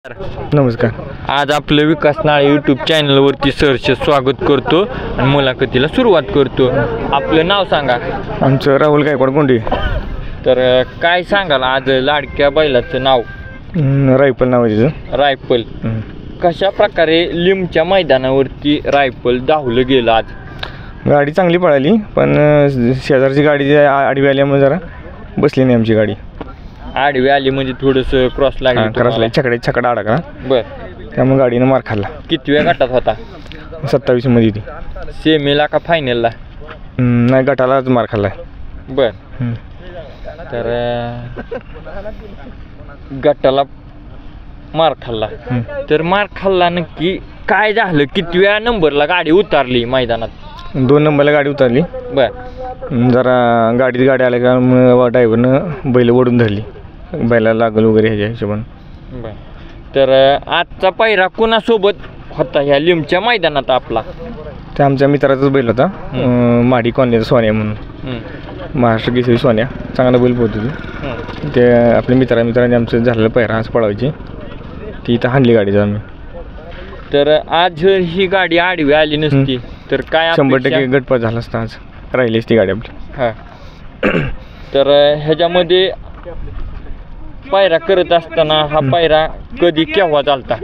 नमस्कार. आज आपलं विकास नाळे यूट्यूब चॅनलवरती सहर्ष स्वागत करतो आणि मुलाखतीला सुरुवात करतो. आपलं नाव सांगा. आमचं राहुल गायकवाड गोंडी. तर काय सांगाल आज लाडक्या बैलाचं नाव? रायफल नाव आहे तिचं. रायफल. कशा प्रकारे लिमच्या मैदानावरती रायफल धावलं गेलं आज? गाडी चांगली पळाली, पण शेजारची गाडी आडवी आल्यामुळे जरा बसली नाही आमची गाडी. आडवी आली म्हणजे थोडंसं क्रॉस लागली. छकडा अडकला. बरं. त्यामुळे गाडीनं मार खाल्ला. कितव्या गटात होता? 27 मध्ये ती. सेमीला का फायनलला? नाही, गटालाच मार खाल्ला. बर. तर गटाला मार खाल्ला. तर मार खाल्ला नक्की काय झालं? कितव्या नंबरला गाडी उतारली मैदानात? 2 नंबरला गाडी उतरली. बर. जरा गाडी आल्या का ड्रायव्हरनं बैल ओढून धरली, बैलाला लागल वगैरे ह्याच्या हिशोबाने. बर. तर आजचा पायरा कोणासोबत होता ह्या लिमच्या मैदानात आपला? ते आमच्या मित्राचाच बैल होता, माडी कॉलनीचा सोन्या म्हणून. महाराष्ट्र केसरी सोन्या चांगला बैल पोहतो. ते आपल्या मित्रांनी आमचं झालेलं पायरा आज पळायची, ती इथं हाणली गाडीचा आम्ही. तर आज ही गाडी आडवी आली नसती तर काय 100% गटपास झाला असता, आज राहिलीच ती गाडी आपली. हां. तर ह्याच्यामध्ये पायरा करत असताना हा पायरा कधी केव्हा चालता?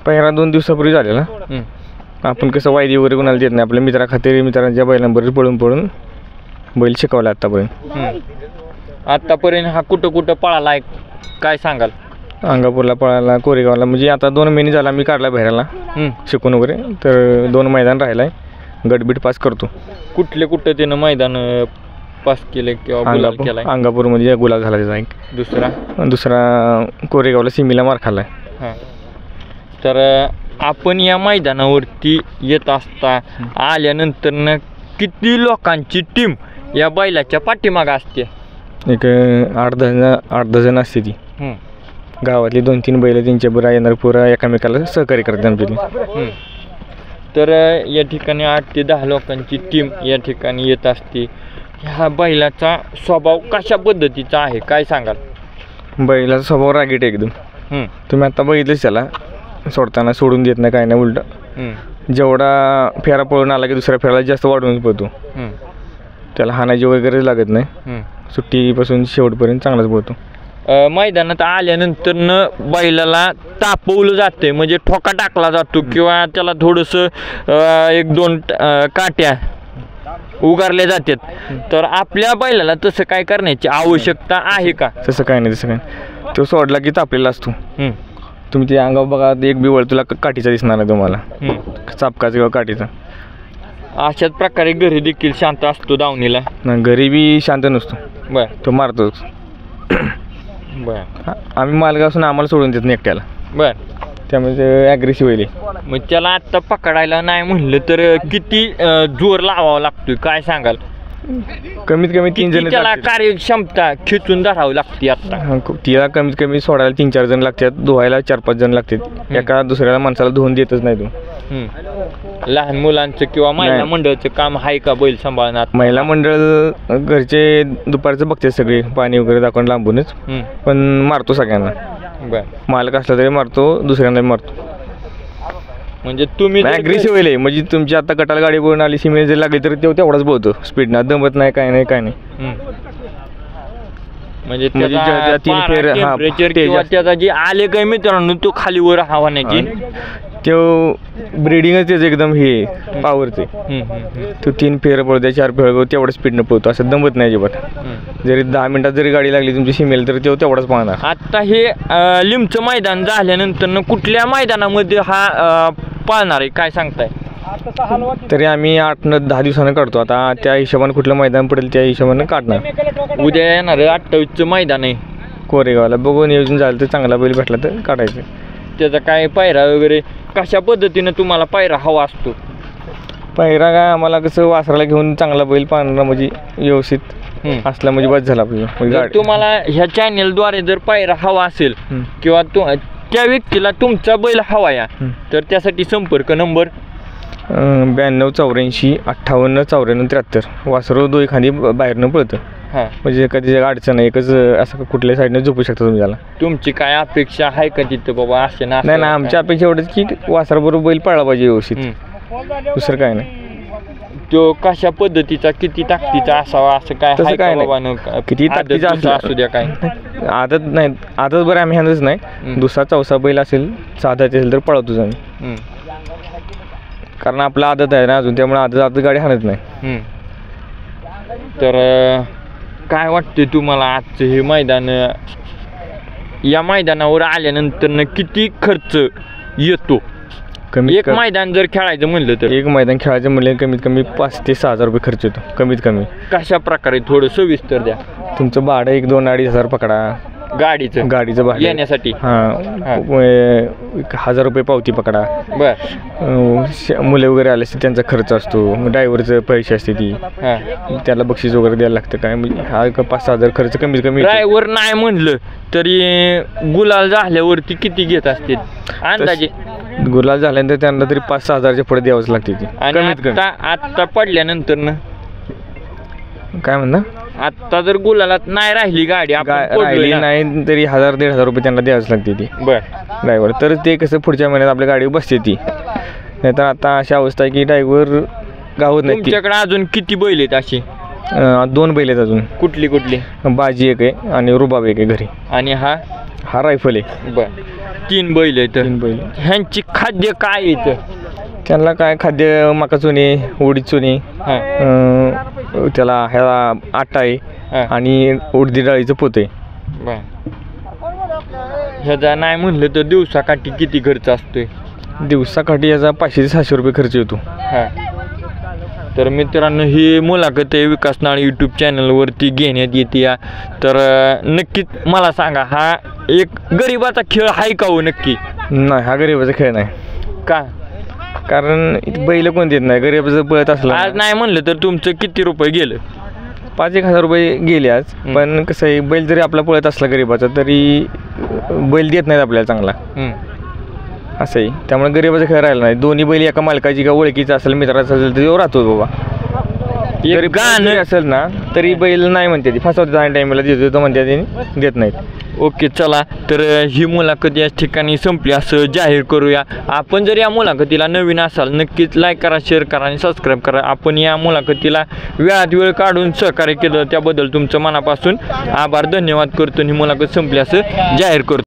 पायरा 2 दिवसापूर्वी झालेला. आपण कसं वायदी वगैरे कोणाला देत नाही, आपल्या मित्रांच्या बैलांबरोबर पळून बैल शिकवला आतापर्यंत. आतापर्यंत हा कुठं पळाला आहे काय सांगाल? अंगापूरला पळाला, कोरेगावला, म्हणजे आता 2 महिने झाला मी काढला बाहेरला शिकून वगैरे. तर 2 मैदान राहिला आहे, गटबीट पास करतो. कुठं त्यानं मैदान पास केलं किंवा गुलाल केलाय? अंगापूरमध्ये गुलाल झाला त्याचा एक. दुसरा कोरेगावला सिमीला मार खाल्ला आहे. हां. तर आपण या मैदानावरती येत असता आल्यानंतर किती लोकांची टीम या बैलाच्या पाठीमागं असते? एक 8-10 जण असते ती. गावातली 2-3 बैल त्यांच्या बरं येणार, पुरा एकामेकाला सहकार्य करते आमची. तर या ठिकाणी 8 ते 10 लोकांची टीम या ठिकाणी येत असते. ह्या बैलाचा स्वभाव कशा पद्धतीचा आहे काय सांगाल? बैलाचा स्वभाव रागीट एकदम. तुम्ही आता बघितलंच, त्याला सोडताना सोडून देत नाही, काय नाही, उलट जेवढा फेरा पळून आला की दुसऱ्या फेराला जास्त वाढवूनच पळतो. त्याला हाणायची वगैरे लागत नाही. सुट्टीपासून शेवटपर्यंत चांगलाच पळतो. मैदानात आल्यानंतर बैलाला तापवलं जाते, म्हणजे ठोका टाकला जातो किंवा त्याला थोडंसं 1-2 काट्या उगारल्या जातात. तर आपल्या बैलाला तसं काय करण्याची आवश्यकता आहे का? तसं काय नाही. तो सोडला की तापलेला असतो. तुम्ही ते अंगावर बघा, एक बिवळ तुला काठीचा दिसणार नाही तुम्हाला, चापकाचा किंवा काठीचा. अशाच प्रकारे घरी देखील शांत असतो दावणीला? घरी बी शांत नसतो. बर. तो मारतोच. बर. आम्ही मालक असून आम्हाला सोडून देत नाही एकट्याला. बर. त्यामुळे ॲग्रेसिव्ह होईल. मग त्याला आत्ता पकडायला नाही म्हणलं तर किती जोर लावावा लागतोय काय सांगाल? कमीत कमी 3 जण. त्याला कार्यक्षमता खिचून धरावी लागते आता. तिला कमीत कमी सोडायला 3-4 जण लागतात, धुवायला 4-5 जण लागतात. एका दुसऱ्याला माणसाला धुवून देतच नाही तो. लहान मुलांचं किंवा महिला मंडळाचं काम आहे का बैल सांभाळणार? महिला मंडळ घरचे दुपारचं बघते सगळे, पाणी वगैरे दाखवून लांबूनच, पण मारतो सगळ्यांना. बर. मालक असला तरी मारतो, दुसऱ्यांना मारतो. म्हणजे तुम्ही ॲग्रेसिव्ह होईल. म्हणजे तुमची आता गटाला गाडी पळून आली, सिमेंट जर लागली तर तेवढाच बोलतो, स्पीडनं दमत नाही, काय नाही. म्हणजे 3 फेर त्याचा जे आले काय मित्रांनो तो खालीवर हवाण्याची तो ब्रिडिंगच त्याचं एकदम हे पॉवरचे. तो 3 फेर पळतो, 4 फेर पळतो, तेवढं स्पीडनं पळतो, असं दमत नाही अजिबात. जरी 10 मिनिटात जरी गाडी लागली तुमची सिमेल तर तो तेवढाच पाहणार. आता हे लिमचं मैदान झाल्यानंतर कुठल्या मैदानामध्ये हा पाळणार आहे काय सांगताय? तरी आम्ही 8-10 दिवसानं काढतो. आता त्या हिशोबाने कुठलं मैदान पडेल त्या हिशोबानं काढणार. उद्या येणार 28चं मैदान आहे कोरेगावला. बघू, नियोजन झालं तर चांगला बैल भेटला तर काढायचं. त्याचा काय पायरा वगैरे कशा पद्धतीनं तुम्हाला पायरा हवा असतो? पायरा काय आम्हाला कसं वासराला घेऊन चांगला बैल पाहणार, म्हणजे व्यवस्थित असला म्हणजे बस झाला आपल्याला. तुम्हाला ह्या चॅनेलद्वारे जर पायरा हवा असेल किंवा त्या व्यक्तीला तुमचा बैल हवा या तर त्यासाठी संपर्क नंबर 92 84 58 94 73. वासरू 2 एखादी बाहेरनं पळतं. हां. म्हणजे कधी अडचण आहे एकच असं कुठल्या साईडने झोपू शकता तुम्ही त्याला. तुमची काय अपेक्षा आहे का तिथं बाबा असे ना नाही ना, आमच्या अपेक्षा एवढंच की वासराबरोबर बैल पळला पाहिजे व्यवस्थित, दुसरं काय नाही. तो कशा पद्धतीचा किती ताकदीचा असावा असं काय तसं आहे का काय नाही. बाबा? किती ताकदीचा आदत असू द्या काय आदत नाही, आदत बरं आम्ही ह्याच नाही, दुसरा चौसा बैल असेल साधा असेल तर पळवतोच आम्ही, कारण आपला आदत आहे ना अजून, त्यामुळे आदत गाडी हाणत नाही. तर काय वाटते तुम्हाला आजचं हे मैदान, या मैदानावर आल्यानंतर किती खर्च येतो? एक मैदान जर खेळायचं म्हणलं तर एक मैदान खेळायचं म्हणलं कमीत कमी 5 ते 6 हजार रुपये खर्च येतो कमीत कमी. कशा प्रकारे थोडं सविस्तर द्या. तुमचं भाडं 1-2-2.5 हजार पकडा गाडीचं भाडं येण्यासाठी. हां 1000 रुपये पावती पकडा. बर मुले वगैरे आले असते त्यांचा खर्च असतो, ड्रायव्हरचं पैसे असते ती, त्याला बक्षीस वगैरे द्यायला लागतं काय, म्हणजे हा 5-6 हजार खर्च कमीत कमी. ड्रायव्हर नाही म्हणलं तरी गुलाल झाल्यावरती किती घेत असते अंदाजे? गुलाल झाल्यानंतर त्यांना तरी 5-6 हजारच्या पुढे द्यावंच लागते ती कमीत कमी. आता पडल्यानंतर ना काय म्हणता, आता जर गुलालात नाही राहिली गाडी, राहिली नाही तरी 1000-1500 रुपये त्यांना द्यावंच लागते ती ड्रायव्हर, तर ते कसं पुढच्या महिन्यात आपल्या गाडीवर बसते ती. नाहीतर आता अशी अवस्था आहे की ड्रायव्हर गावत नाही. तुमच्याकडे अजून किती बैल आहेत अशी? 2 बैल आहेत अजून. कुठली कुठली? बाजी एक आहे आणि रुबाब एक आहे घरी, आणि हा रायफल आहे. बर 3 बैल आहेत. 3 बैल. ह्यांची खाद्य काय येतं? त्यांना काय खाद्य, मका चुनी, उडीद चुनी, त्याला ह्याला आटा आहे आणि उडदी डाळीचं पोत आहे. ह्याचा नाही म्हणलं तर दिवसाकाठी किती खर्च असतोय? दिवसाकाठी याचा 500 ते 600 रुपये खर्च येतो. तर मित्रांनो, ही मुलाखत आहे विकास नाळ यूट्यूब चॅनलवरती घेण्यात येते. तर नक्कीच मला सांगा, हा एक गरिबाचा खेळ आहे का हो? नक्की नाही, हा गरिबाचा खेळ नाही. का? कारण बैल कोण देत नाही, गरीबाचं पळत असलं. आज नाही म्हणलं तर तुमचं किती रुपये गेलं? 5-1 हजार रुपये गेले आज. पण कसं आहे, बैल जरी आपला पळत असला गरीबाचा तरी बैल देत नाहीत आपल्याला चांगला, असं आहे. त्यामुळे गरीबाचा खेळ राहिला नाही. दोन्ही बैल एका मालकाची का ओळखीचा असेल, मित्राचा असेल तर राहतो बाबा. जरी गाणं असेल ना तरी बैल नाही म्हणते ती, फसवते जाण्या टायमाला देतो म्हणते ती, देत नाहीत. ओके, चला तर ही मुलाखत या ठिकाणी संपली असं जाहीर करूया. आपण जर या मुलाखतीला नवीन असाल नक्कीच लाईक करा, शेअर करा आणि सबस्क्राईब करा. आपण या मुलाखतीला वेळात वेळ काढून सहकार्य केलं त्याबद्दल तुमचं मनापासून आभार, धन्यवाद करतो. ही मुलाखत संपली असं जाहीर करतो.